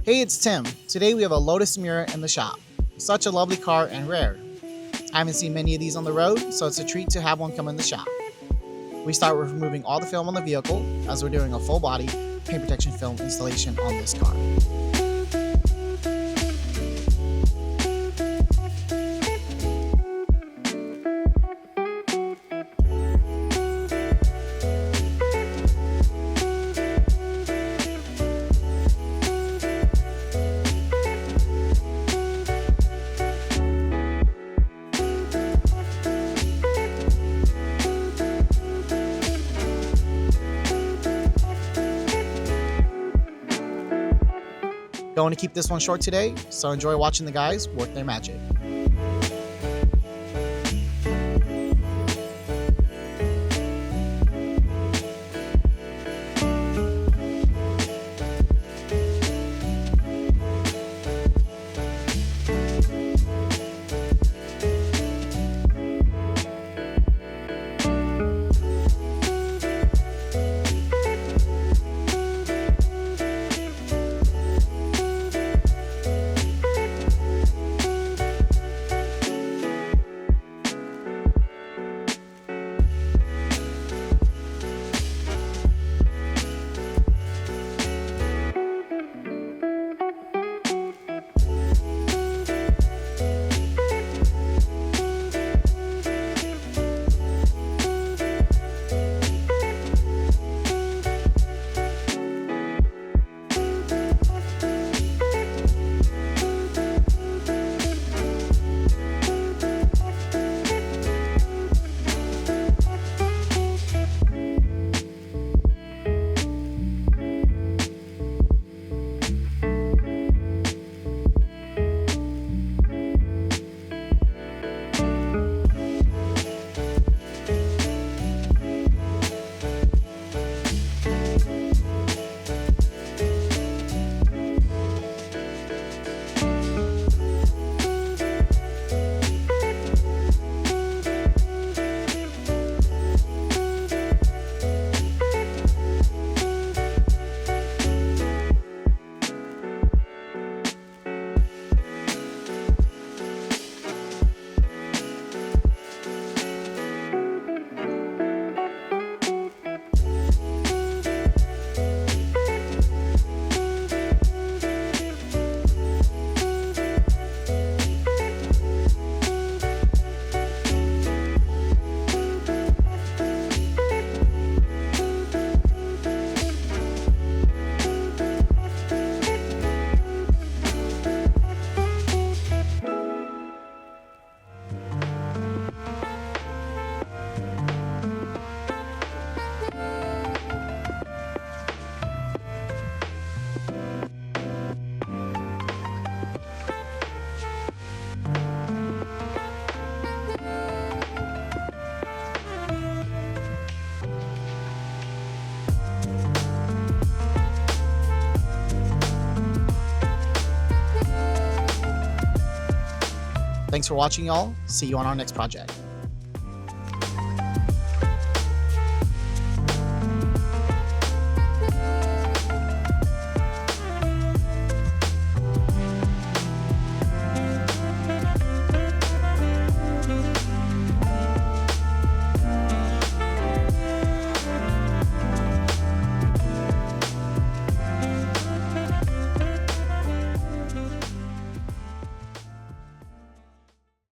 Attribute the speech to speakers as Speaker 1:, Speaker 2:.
Speaker 1: Hey, it's Tim. Today we have a Lotus Emira in the shop. Such a lovely car and rare. I haven't seen many of these on the road, so it's a treat to have one come in the shop. We start with removing all the film on the vehicle, as we're doing a full body paint protection film installation on this car. Going to keep this one short today, so enjoy watching the guys work their magic. Thanks for watching, y'all. See you on our next project.